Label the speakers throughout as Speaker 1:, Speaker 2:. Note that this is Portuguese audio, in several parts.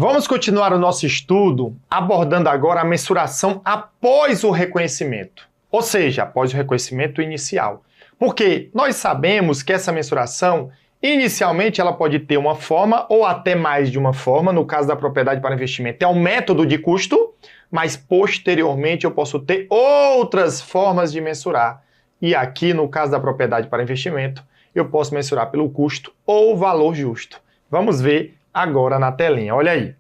Speaker 1: Vamos continuar o nosso estudo abordando agora a mensuração após o reconhecimento, ou seja, após o reconhecimento inicial. Porque nós sabemos que essa mensuração, inicialmente, ela pode ter uma forma ou até mais de uma forma, no caso da propriedade para investimento é o método de custo, mas posteriormente eu posso ter outras formas de mensurar. E aqui, no caso da propriedade para investimento, eu posso mensurar pelo custo ou valor justo. Vamos ver agora na telinha, olha aí.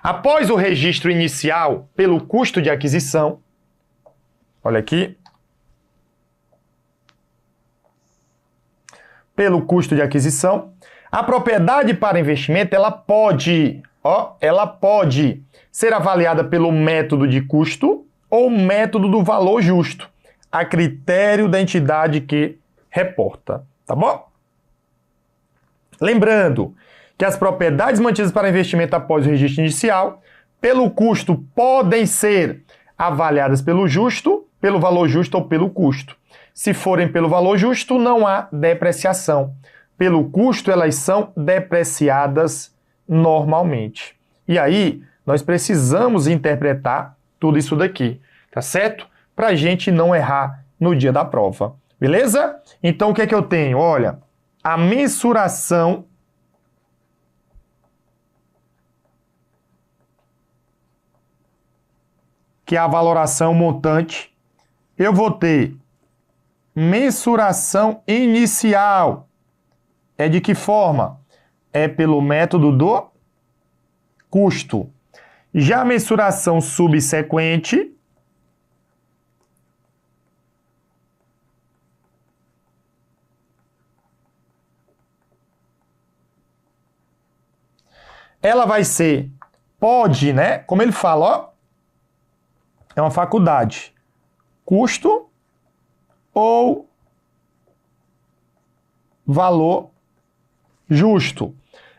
Speaker 1: Após o registro inicial pelo custo de aquisição, olha aqui, pelo custo de aquisição, a propriedade para investimento, ela pode ser avaliada pelo método de custo ou método do valor justo, a critério da entidade que reporta, tá bom? Lembrando que as propriedades mantidas para investimento após o registro inicial, pelo custo, podem ser avaliadas pelo justo, pelo valor justo ou pelo custo. Se forem pelo valor justo, não há depreciação. Pelo custo, elas são depreciadas normalmente. E aí, nós precisamos interpretar tudo isso daqui, tá certo? Para a gente não errar no dia da prova, beleza? Então, o que é que eu tenho? Olha, a mensuração que é a valoração montante, eu vou ter mensuração inicial. É de que forma? É pelo método do custo. Já a mensuração subsequente ela vai ser, pode, né? Como ele fala, ó, é uma faculdade. Custo ou valor justo.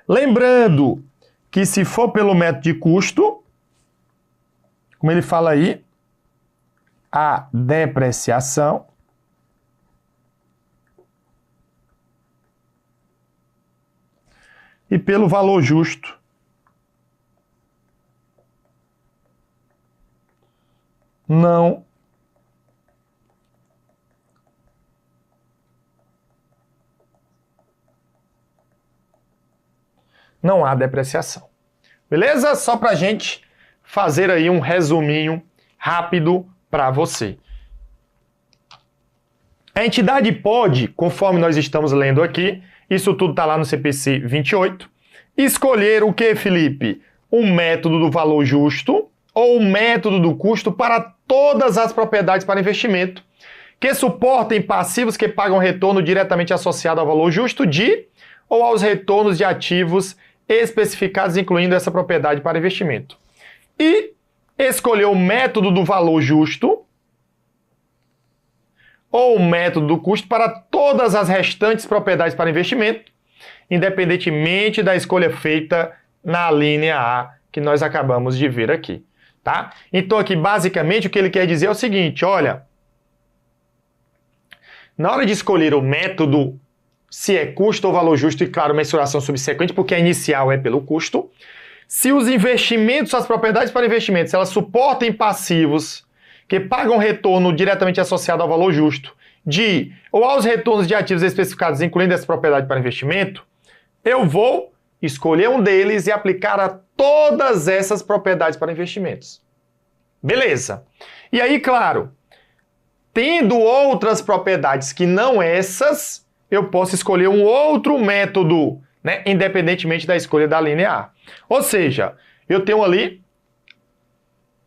Speaker 1: Lembrando que se for pelo método de custo, como ele fala aí, a depreciação e pelo valor justo não há depreciação. Beleza? Só para a gente fazer aí um resuminho rápido para você. A entidade pode, conforme nós estamos lendo aqui, isso tudo está lá no CPC 28, escolher o que, Felipe? Um método do valor justo ou um método do custo para todas as propriedades para investimento que suportem passivos que pagam retorno diretamente associado ao valor justo de ou aos retornos de ativos especificados, incluindo essa propriedade para investimento. E escolher o método do valor justo ou o método do custo para todas as restantes propriedades para investimento, independentemente da escolha feita na linha A que nós acabamos de ver aqui. Tá? Então aqui basicamente o que ele quer dizer é o seguinte, olha, na hora de escolher o método, se é custo ou valor justo, e claro, mensuração subsequente, porque a inicial é pelo custo, se os investimentos, as propriedades para investimentos, elas suportem passivos que pagam retorno diretamente associado ao valor justo de ou aos retornos de ativos especificados, incluindo essa propriedade para investimento, eu vou escolher um deles e aplicar a todas essas propriedades para investimentos. Beleza. E aí, claro, tendo outras propriedades que não essas, eu posso escolher um outro método, né, independentemente da escolha da linha A. Ou seja, eu tenho ali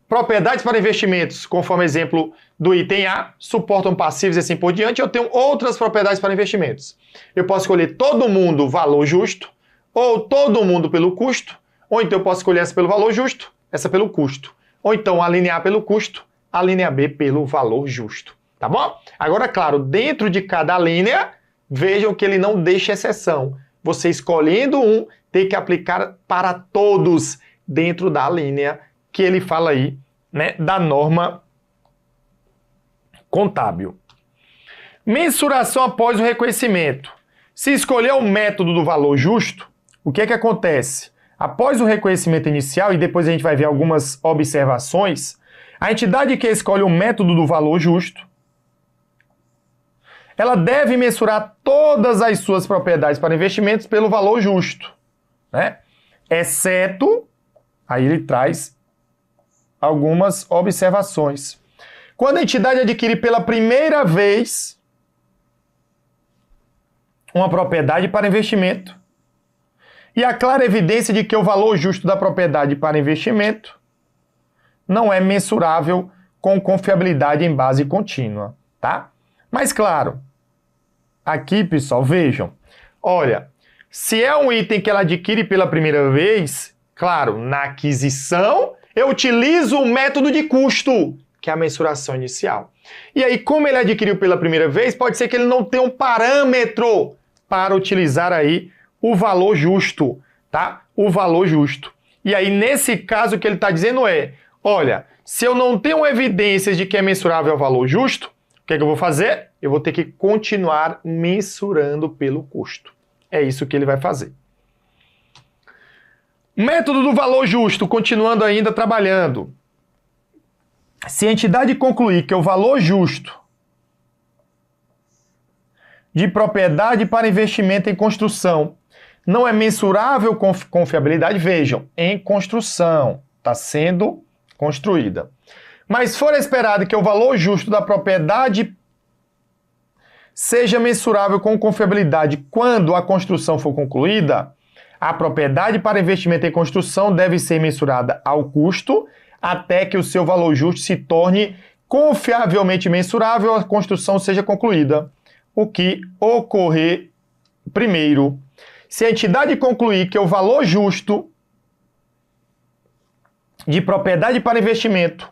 Speaker 1: propriedades para investimentos, conforme exemplo do item A, suportam passivos e assim por diante, eu tenho outras propriedades para investimentos. Eu posso escolher todo mundo valor justo, ou todo mundo pelo custo, ou então eu posso escolher essa pelo valor justo, essa pelo custo. Ou então a linha A pelo custo, a linha B pelo valor justo. Tá bom? Agora, claro, dentro de cada linha, vejam que ele não deixa exceção. Você escolhendo um, tem que aplicar para todos dentro da linha que ele fala aí, né, da norma contábil. Mensuração após o reconhecimento. Se escolher o método do valor justo, o que é que acontece? após o reconhecimento inicial, e depois a gente vai ver algumas observações, a entidade que escolhe o método do valor justo, ela deve mensurar todas as suas propriedades para investimentos pelo valor justo, né? Exceto, aí ele traz algumas observações. Quando a entidade adquire pela primeira vez uma propriedade para investimento e há clara evidência de que o valor justo da propriedade para investimento não é mensurável com confiabilidade em base contínua, tá? Mas claro, aqui, pessoal, vejam, olha, se é um item que ela adquire pela primeira vez, claro, na aquisição, eu utilizo o método de custo, que é a mensuração inicial. E aí, como ele adquiriu pela primeira vez, pode ser que ele não tenha um parâmetro para utilizar aí o valor justo, tá? O valor justo. E aí, nesse caso, o que ele está dizendo é, olha, se eu não tenho evidências de que é mensurável ao valor justo, o que é que eu vou fazer? Eu vou ter que continuar mensurando pelo custo. É isso que ele vai fazer. Método do valor justo, continuando ainda trabalhando. Se a entidade concluir que o valor justo de propriedade para investimento em construção não é mensurável com confiabilidade, vejam, em construção, está sendo construída. Mas for esperado que o valor justo da propriedade seja mensurável com confiabilidade quando a construção for concluída, a propriedade para investimento em construção deve ser mensurada ao custo até que o seu valor justo se torne confiavelmente mensurável a construção seja concluída. O que ocorrer primeiro. Se a entidade concluir que o valor justo de propriedade para investimento,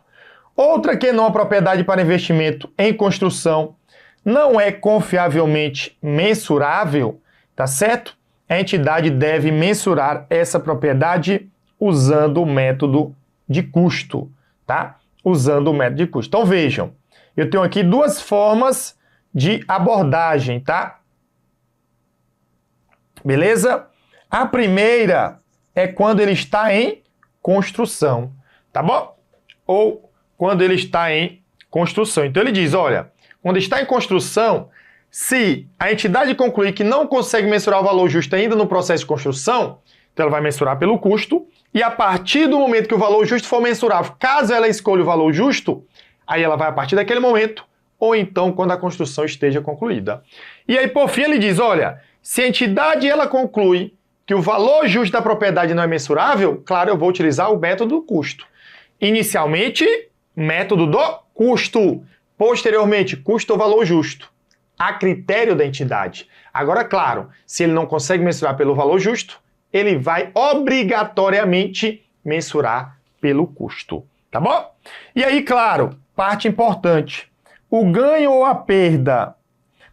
Speaker 1: outra que não a propriedade para investimento em construção, não é confiavelmente mensurável, tá certo? A entidade deve mensurar essa propriedade usando o método de custo, tá? Usando o método de custo. Então vejam, eu tenho aqui duas formas de abordagem, tá? Beleza? A primeira é quando ele está em construção, tá bom? Ou quando ele está em construção. Então ele diz, olha, quando está em construção, se a entidade concluir que não consegue mensurar o valor justo ainda no processo de construção, então ela vai mensurar pelo custo, e a partir do momento que o valor justo for mensurável, caso ela escolha o valor justo, aí ela vai a partir daquele momento, ou então quando a construção esteja concluída. E aí, por fim, ele diz, olha, se a entidade ela conclui que o valor justo da propriedade não é mensurável, claro, eu vou utilizar o método do custo. Inicialmente, método do custo. Posteriormente, custo ou valor justo. A critério da entidade. Agora, claro, se ele não consegue mensurar pelo valor justo, ele vai obrigatoriamente mensurar pelo custo. Tá bom? E aí, claro, parte importante. O ganho ou a perda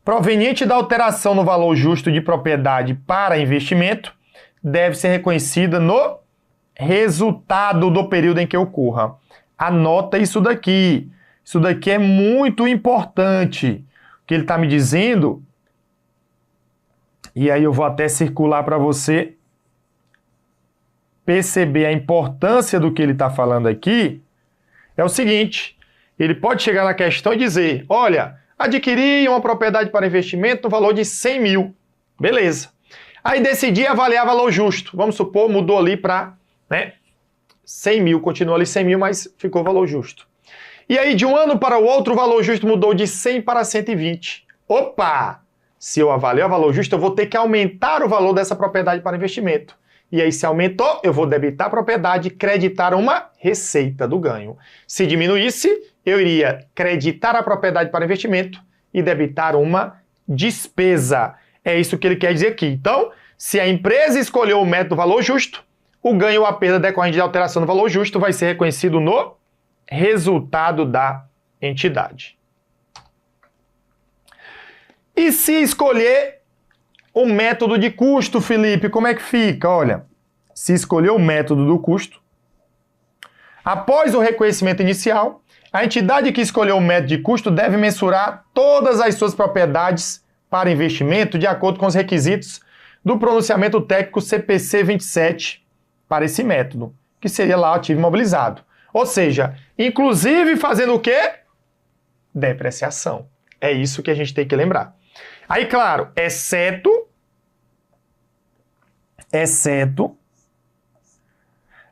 Speaker 1: proveniente da alteração no valor justo de propriedade para investimento deve ser reconhecida no resultado do período em que ocorra. Anota isso daqui. Isso daqui é muito importante. O que ele está me dizendo, e aí eu vou até circular para você perceber a importância do que ele está falando aqui, é o seguinte, ele pode chegar na questão e dizer, olha, adquiri uma propriedade para investimento no valor de 100 mil, beleza. Aí decidi avaliar valor justo, vamos supor, mudou ali para 100 mil, continua ali 100 mil, mas ficou valor justo. E aí, de um ano para o outro, o valor justo mudou de 100 para 120. Opa! Se eu avaliar o valor justo, eu vou ter que aumentar o valor dessa propriedade para investimento. E aí, se aumentou, eu vou debitar a propriedade e creditar uma receita do ganho. Se diminuísse, eu iria creditar a propriedade para investimento e debitar uma despesa. É isso que ele quer dizer aqui. Então, se a empresa escolheu o método do valor justo, o ganho ou a perda decorrente de alteração do valor justo vai ser reconhecido no resultado da entidade. E se escolher o método de custo, Felipe, como é que fica? Olha, se escolher o método do custo, após o reconhecimento inicial, a entidade que escolheu o método de custo deve mensurar todas as suas propriedades para investimento de acordo com os requisitos do pronunciamento técnico CPC 27, para esse método, que seria lá o ativo imobilizado. Ou seja, inclusive fazendo o quê? Depreciação. É isso que a gente tem que lembrar. Aí, claro, exceto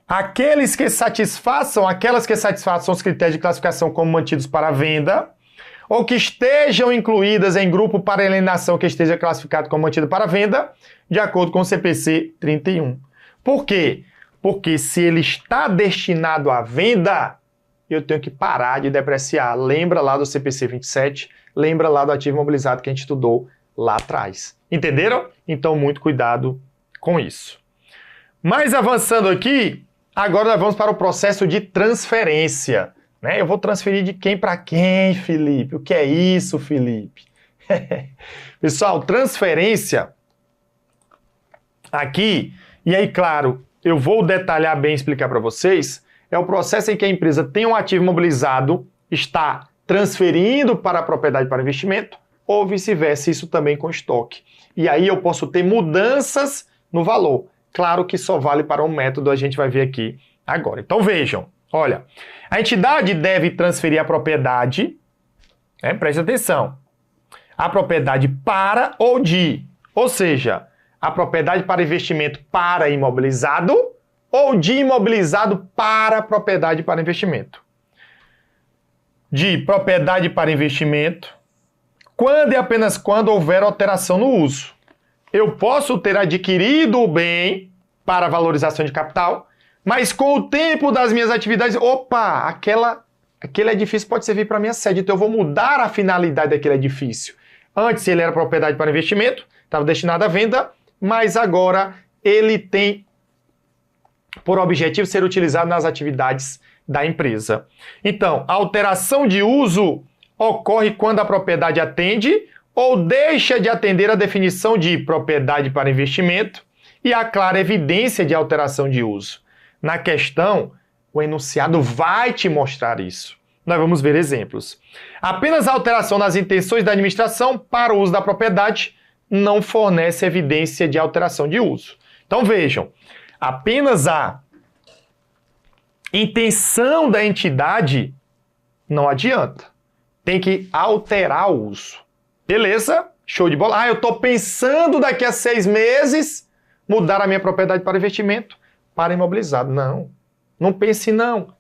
Speaker 1: aquelas que satisfaçam os critérios de classificação como mantidos para venda, ou que estejam incluídas em grupo para alienação que esteja classificado como mantido para venda, de acordo com o CPC 31. Por quê? Porque se ele está destinado à venda, eu tenho que parar de depreciar. Lembra lá do CPC 27, lembra lá do ativo imobilizado que a gente estudou lá atrás. Entenderam? Então, muito cuidado com isso. Mas avançando aqui, agora nós vamos para o processo de transferência. Né? Eu vou transferir de quem para quem, Felipe? O que é isso, Felipe? Pessoal, transferência aqui, e aí, claro, eu vou detalhar bem e explicar para vocês, é o processo em que a empresa tem um ativo imobilizado, está transferindo para a propriedade para investimento, ou vice-versa, isso também com estoque. E aí eu posso ter mudanças no valor. Claro que só vale para um método, a gente vai ver aqui agora. Então vejam, olha, a entidade deve transferir a propriedade, preste atenção, a propriedade para ou de, ou seja, a propriedade para investimento para imobilizado ou de imobilizado para propriedade para investimento. De propriedade para investimento, quando e apenas quando houver alteração no uso. Eu posso ter adquirido o bem para valorização de capital, mas com o tempo das minhas atividades, opa, aquele edifício pode servir para minha sede, então eu vou mudar a finalidade daquele edifício. Antes ele era propriedade para investimento, estava destinado à venda, mas agora ele tem por objetivo ser utilizado nas atividades da empresa. Então, a alteração de uso ocorre quando a propriedade atende ou deixa de atender a definição de propriedade para investimento e a clara evidência de alteração de uso. Na questão, o enunciado vai te mostrar isso. Nós vamos ver exemplos. Apenas a alteração nas intenções da administração para o uso da propriedade não fornece evidência de alteração de uso. Então vejam, apenas a intenção da entidade não adianta. Tem que alterar o uso. Beleza? Show de bola. Eu estou pensando daqui a 6 meses mudar a minha propriedade para investimento para imobilizado. Não. Não pense não.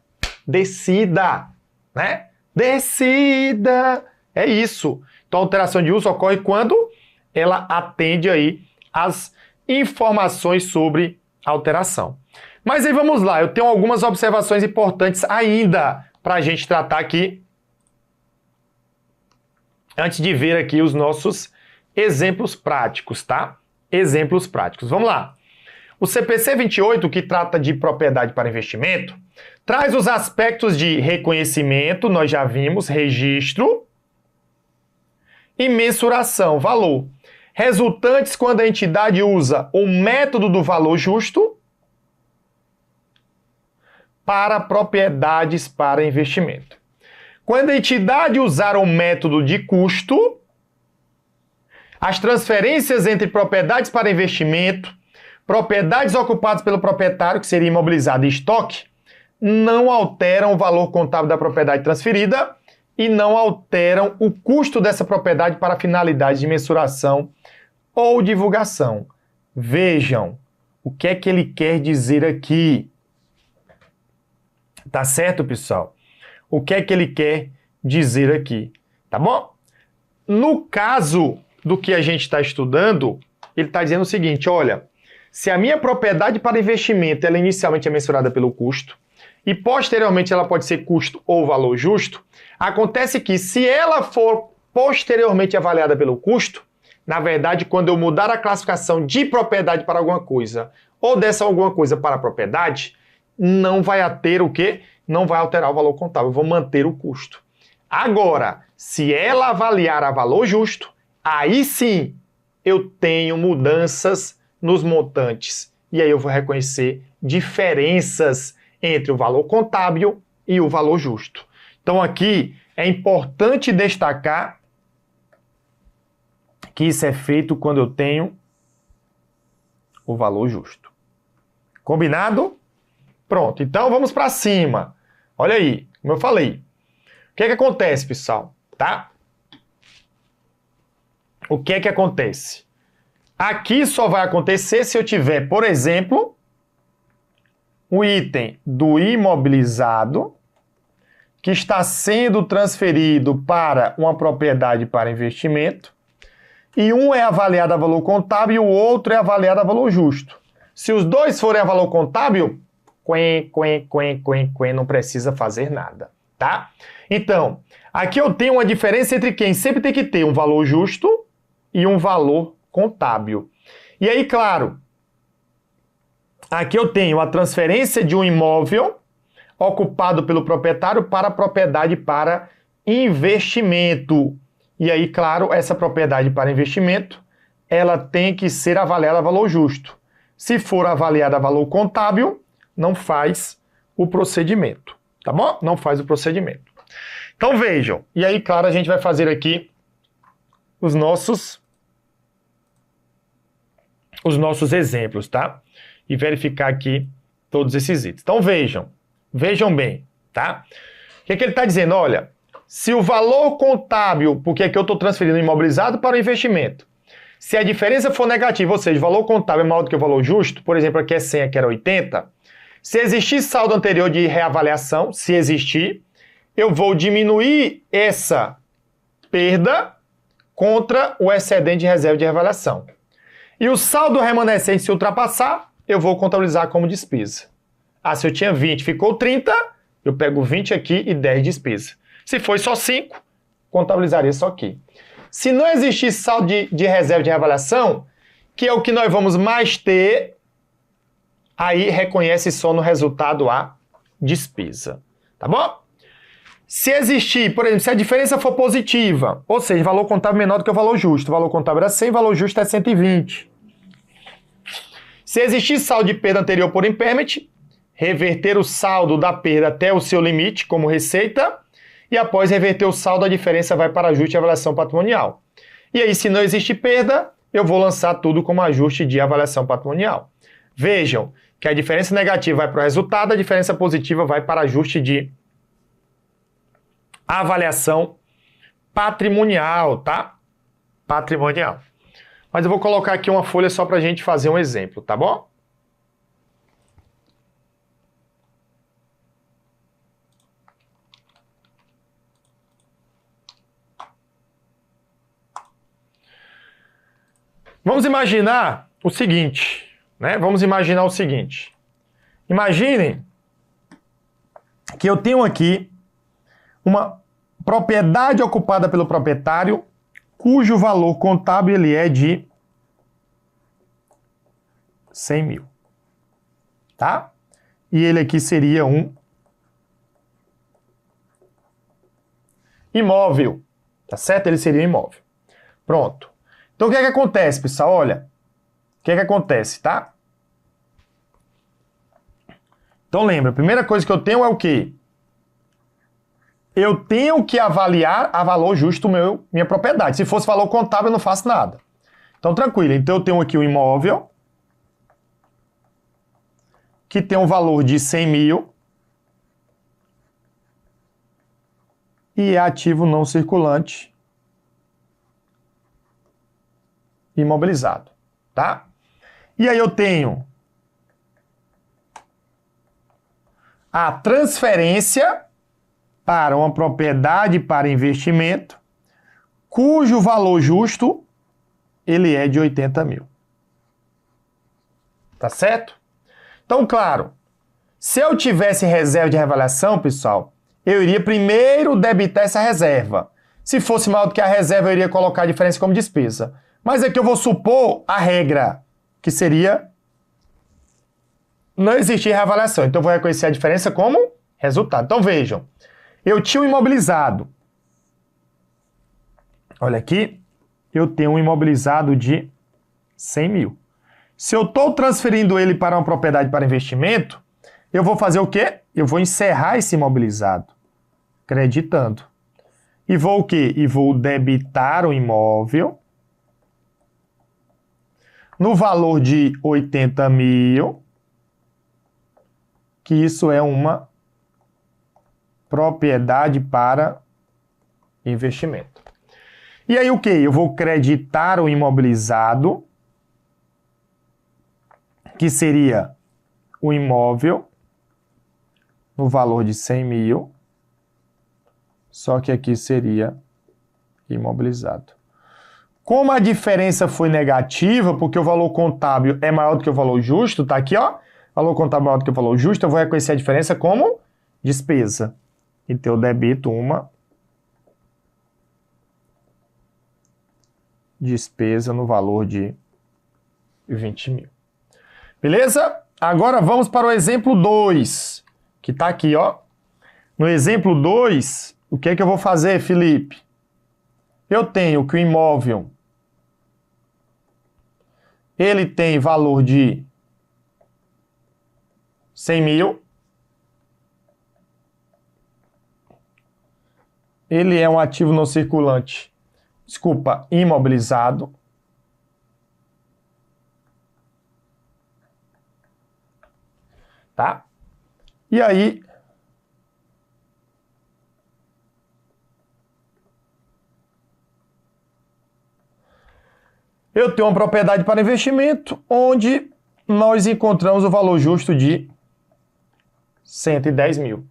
Speaker 1: Decida. Né? Decida. É isso. Então a alteração de uso ocorre quando ela atende aí as informações sobre a alteração. Mas aí vamos lá, eu tenho algumas observações importantes ainda para a gente tratar aqui, antes de ver aqui os nossos exemplos práticos, tá? Exemplos práticos. Vamos lá. O CPC 28, que trata de propriedade para investimento, traz os aspectos de reconhecimento, nós já vimos, registro, e mensuração, valor, resultantes quando a entidade usa o método do valor justo para propriedades para investimento. Quando a entidade usar o método de custo, as transferências entre propriedades para investimento, propriedades ocupadas pelo proprietário, que seria imobilizado, e estoque, não alteram o valor contábil da propriedade transferida e não alteram o custo dessa propriedade para finalidades de mensuração ou divulgação. Vejam o que é que ele quer dizer aqui. Tá certo, pessoal? O que é que ele quer dizer aqui? Tá bom? No caso do que a gente está estudando, ele está dizendo o seguinte, olha, se a minha propriedade para investimento ela inicialmente é mensurada pelo custo e posteriormente ela pode ser custo ou valor justo, acontece que se ela for posteriormente avaliada pelo custo, na verdade, quando eu mudar a classificação de propriedade para alguma coisa ou dessa alguma coisa para propriedade, não vai ter o quê? Não vai alterar o valor contábil, eu vou manter o custo. Agora, se ela avaliar a valor justo, aí sim eu tenho mudanças nos montantes. E aí eu vou reconhecer diferenças entre o valor contábil e o valor justo. Então aqui é importante destacar que isso é feito quando eu tenho o valor justo. Combinado? Pronto, então vamos para cima. Olha aí, como eu falei. O que é que acontece, pessoal? Tá? O que é que acontece? Aqui só vai acontecer se eu tiver, por exemplo, o item do imobilizado que está sendo transferido para uma propriedade para investimento e um é avaliado a valor contábil e o outro é avaliado a valor justo. Se os dois forem a valor contábil, não precisa fazer nada, tá? Então, aqui eu tenho uma diferença entre quem sempre tem que ter um valor justo e um valor contábil. E aí, claro, aqui eu tenho a transferência de um imóvel ocupado pelo proprietário para a propriedade para investimento. E aí, claro, essa propriedade para investimento, ela tem que ser avaliada a valor justo. Se for avaliada a valor contábil, não faz o procedimento, tá bom? Não faz o procedimento. Então vejam, e aí, claro, a gente vai fazer aqui os nossos exemplos, tá? E verificar aqui todos esses itens. Então vejam bem, tá? O que é que ele está dizendo? Olha, se o valor contábil, porque aqui eu estou transferindo o imobilizado para o investimento, se a diferença for negativa, ou seja, o valor contábil é maior do que o valor justo, por exemplo, aqui é 100, aqui era 80, se existir saldo anterior de reavaliação, se existir, eu vou diminuir essa perda contra o excedente de reserva de reavaliação. E o saldo remanescente, se ultrapassar, eu vou contabilizar como despesa. Ah, se eu tinha 20, ficou 30, eu pego 20 aqui e 10 de despesa. Se foi só 5, contabilizaria só aqui. Se não existir saldo de reserva de reavaliação, que é o que nós vamos mais ter, aí reconhece só no resultado a despesa. Tá bom? Se existir, por exemplo, se a diferença for positiva, ou seja, valor contábil menor do que o valor justo, o valor contábil era 100, o valor justo é 120. Se existir saldo de perda anterior por impairment, reverter o saldo da perda até o seu limite como receita, e após reverter o saldo, a diferença vai para ajuste de avaliação patrimonial. E aí, se não existe perda, eu vou lançar tudo como ajuste de avaliação patrimonial. Vejam que a diferença negativa vai para o resultado, a diferença positiva vai para ajuste de avaliação patrimonial, tá? Patrimonial. Mas eu vou colocar aqui uma folha só para a gente fazer um exemplo, tá bom? Vamos imaginar o seguinte, né? Vamos imaginar o seguinte. Imaginem que eu tenho aqui uma propriedade ocupada pelo proprietário, cujo valor contábil ele é de 100 mil, tá? E ele aqui seria um imóvel, tá certo? Ele seria um imóvel. Pronto. Então, o que é que acontece, pessoal? Olha, o que é que acontece, tá? Então, lembra, a primeira coisa que eu tenho é o quê? Eu tenho que avaliar a valor justo minha propriedade. Se fosse valor contábil, eu não faço nada. Então, tranquilo. Então, eu tenho aqui um imóvel que tem um valor de 100 mil e é ativo não circulante imobilizado, tá? E aí eu tenho a transferência para uma propriedade para investimento, cujo valor justo ele é de 80 mil. Tá certo? Então, claro, se eu tivesse reserva de reavaliação, pessoal, eu iria primeiro debitar essa reserva. Se fosse maior do que a reserva, eu iria colocar a diferença como despesa. Mas aqui eu vou supor a regra, que seria não existir reavaliação. Então, eu vou reconhecer a diferença como resultado. Então, vejam. Eu tinha um imobilizado. Olha aqui. Eu tenho um imobilizado de 100 mil. Se eu estou transferindo ele para uma propriedade para investimento, eu vou fazer o quê? Eu vou encerrar esse imobilizado, creditando. E vou o quê? E vou debitar o imóvel no valor de 80 mil que isso é uma propriedade para investimento. E aí o que? Eu vou creditar o imobilizado, que seria o imóvel, no valor de 100 mil, só que aqui seria imobilizado. Como a diferença foi negativa, porque o valor contábil é maior do que o valor justo, tá aqui, ó, valor contábil maior do que o valor justo, eu vou reconhecer a diferença como despesa. Então eu debito uma despesa no valor de 20 mil. Beleza? Agora vamos para o exemplo 2, que está aqui, ó. No exemplo 2, o que é que eu vou fazer, Felipe? Eu tenho que o imóvel, ele tem valor de 100 mil. Ele é um ativo não circulante, desculpa, imobilizado. Tá? E aí, eu tenho uma propriedade para investimento, onde nós encontramos o valor justo de 110 mil.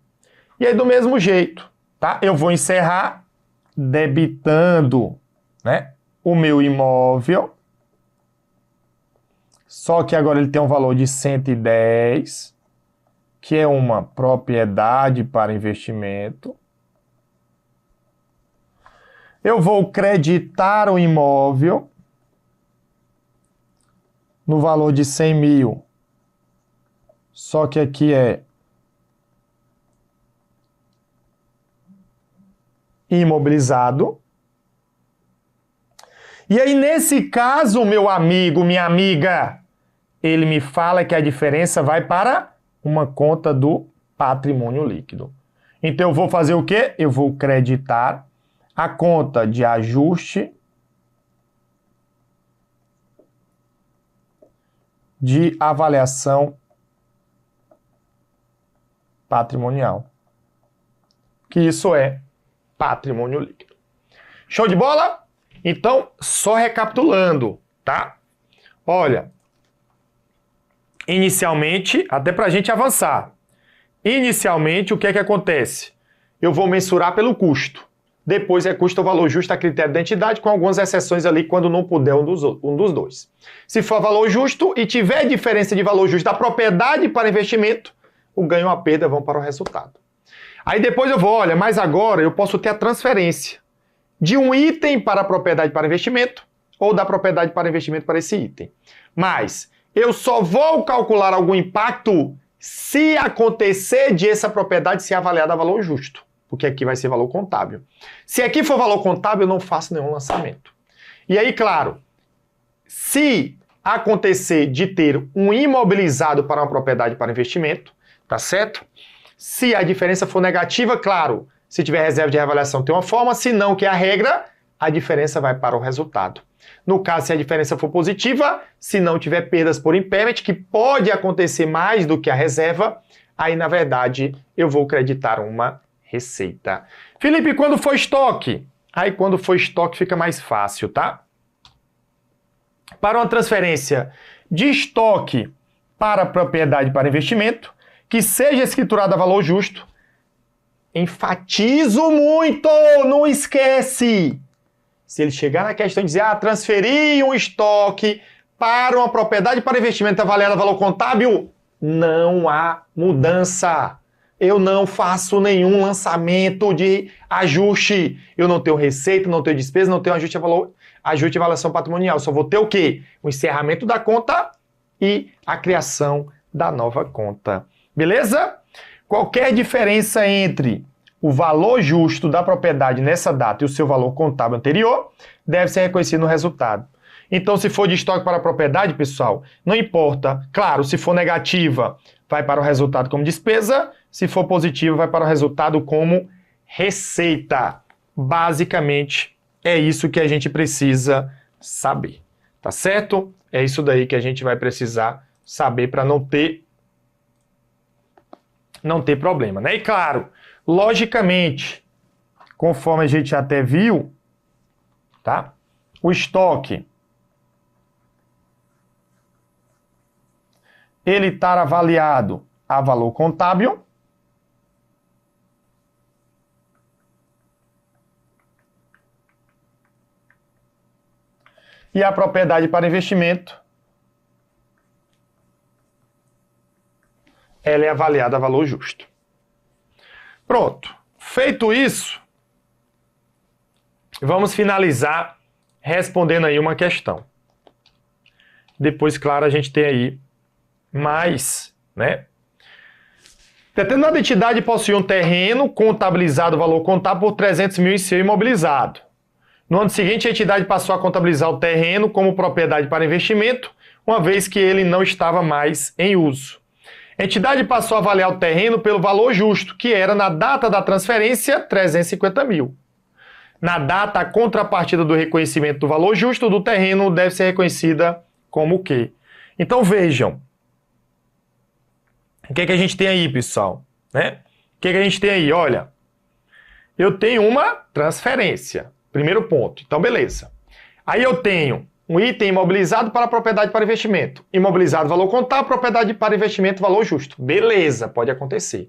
Speaker 1: E aí, do mesmo jeito, tá? Eu vou encerrar debitando, né, o meu imóvel, só que agora ele tem um valor de 110, que é uma propriedade para investimento. Eu vou creditar o imóvel no valor de 100 mil, só que aqui é imobilizado. E aí, nesse caso, meu amigo, minha amiga, ele me fala que a diferença vai para uma conta do patrimônio líquido. Então, eu vou fazer o quê? Eu vou creditar a conta de ajuste de avaliação patrimonial, que isso é patrimônio líquido. Show de bola? Então, só recapitulando, tá? Olha, inicialmente, até para a gente avançar, inicialmente o que é que acontece? Eu vou mensurar pelo custo. Depois é custo ou valor justo a critério da entidade, com algumas exceções ali quando não puder um dos dois. Se for valor justo e tiver diferença de valor justo da propriedade para investimento, o ganho ou a perda vão para o resultado. Aí depois eu vou, olha, mas agora eu posso ter a transferência de um item para a propriedade para investimento ou da propriedade para investimento para esse item. Mas eu só vou calcular algum impacto se acontecer de essa propriedade ser avaliada a valor justo, porque aqui vai ser valor contábil. Se aqui for valor contábil, eu não faço nenhum lançamento. E aí, claro, se acontecer de ter um imobilizado para uma propriedade para investimento, tá certo? Se a diferença for negativa, claro, se tiver reserva de reavaliação tem uma forma, se não, que é a regra, a diferença vai para o resultado. No caso, se a diferença for positiva, se não tiver perdas por impairment, que pode acontecer mais do que a reserva, aí, na verdade, eu vou creditar uma receita. Felipe, quando for estoque? Aí, quando for estoque, fica mais fácil, tá? Para uma transferência de estoque para propriedade para investimento, que seja escriturada a valor justo, enfatizo muito, não esquece. Se ele chegar na questão e dizer, transferir um estoque para uma propriedade para investimento avaliada a valor contábil, não há mudança. Eu não faço nenhum lançamento de ajuste. Eu não tenho receita, não tenho despesa, não tenho ajuste de avaliação patrimonial. Só vou ter o quê? O encerramento da conta e a criação da nova conta. Beleza? Qualquer diferença entre o valor justo da propriedade nessa data e o seu valor contábil anterior deve ser reconhecido no resultado. Então, se for de estoque para a propriedade, pessoal, não importa. Claro, se for negativa, vai para o resultado como despesa. Se for positiva, vai para o resultado como receita. Basicamente, é isso que a gente precisa saber. Tá certo? É isso daí que a gente vai precisar saber para não ter não ter problema, né? E claro, logicamente, conforme a gente até viu, tá? O estoque, ele está avaliado a valor contábil. E a propriedade para investimento, ela é avaliada a valor justo. Pronto. Feito isso, vamos finalizar respondendo aí uma questão. Depois, claro, a gente tem aí mais, né? Determinada entidade possui um terreno contabilizado, valor contábil, por 300 mil em seu imobilizado. No ano seguinte, a entidade passou a contabilizar o terreno como propriedade para investimento, uma vez que ele não estava mais em uso. A entidade passou a avaliar o terreno pelo valor justo, que era, na data da transferência, 350 mil. Na data, a contrapartida do reconhecimento do valor justo do terreno deve ser reconhecida como o quê? Então, vejam. O que é que a gente tem aí, pessoal? Né? O que é que a gente tem aí? Olha, eu tenho uma transferência. Primeiro ponto. Então, beleza. Aí eu tenho um item imobilizado para propriedade para investimento. Imobilizado, valor contábil, propriedade para investimento, valor justo. Beleza, pode acontecer.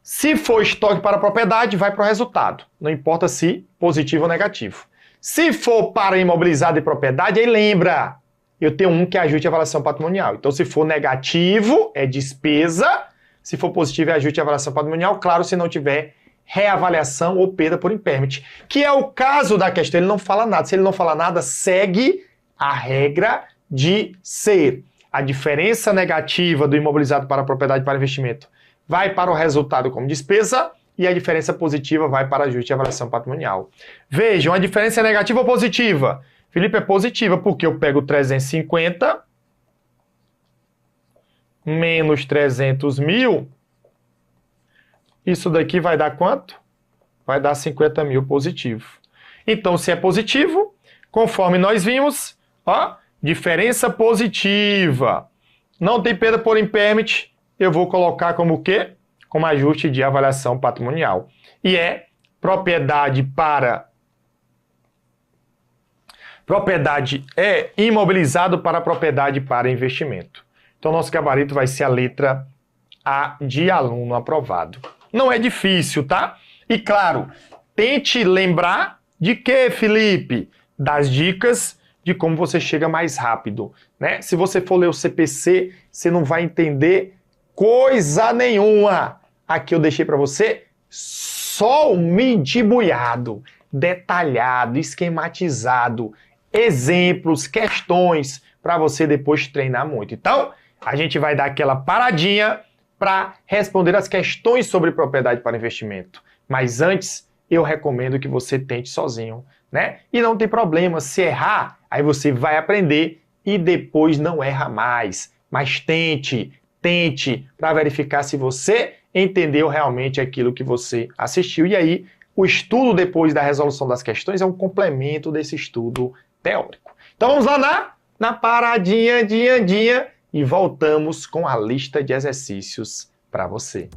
Speaker 1: Se for estoque para propriedade, vai para o resultado. Não importa se positivo ou negativo. Se for para imobilizado e propriedade, aí lembra, eu tenho um que é ajuste e avaliação patrimonial. Então, se for negativo, é despesa. Se for positivo, é ajuste e avaliação patrimonial. Claro, se não tiver reavaliação ou perda por impairment. Que é o caso da questão. Ele não fala nada. Se ele não fala nada, segue a regra de ser. A diferença negativa do imobilizado para a propriedade para investimento vai para o resultado como despesa e a diferença positiva vai para ajuste e avaliação patrimonial. Vejam, a diferença é negativa ou positiva? Felipe, é positiva porque eu pego 350 menos 300 mil. Isso daqui vai dar quanto? Vai dar 50 mil positivo. Então, se é positivo, conforme nós vimos, ó, diferença positiva. Não tem perda por impairment, eu vou colocar como o quê? Como ajuste de avaliação patrimonial. E é propriedade é imobilizado para propriedade para investimento. Então, nosso gabarito vai ser a letra A de aluno aprovado. Não é difícil, tá? E claro, tente lembrar de quê, Felipe? Das dicas de como você chega mais rápido, né? Se você for ler o CPC, você não vai entender coisa nenhuma. Aqui eu deixei para você só o mindibulhado, detalhado, esquematizado, exemplos, questões para você depois treinar muito. Então, a gente vai dar aquela paradinha para responder as questões sobre propriedade para investimento. Mas antes, eu recomendo que você tente sozinho, né? E não tem problema, se errar, aí você vai aprender e depois não erra mais. Mas tente para verificar se você entendeu realmente aquilo que você assistiu. E aí, o estudo depois da resolução das questões é um complemento desse estudo teórico. Então vamos lá na paradinha, e voltamos com a lista de exercícios para você.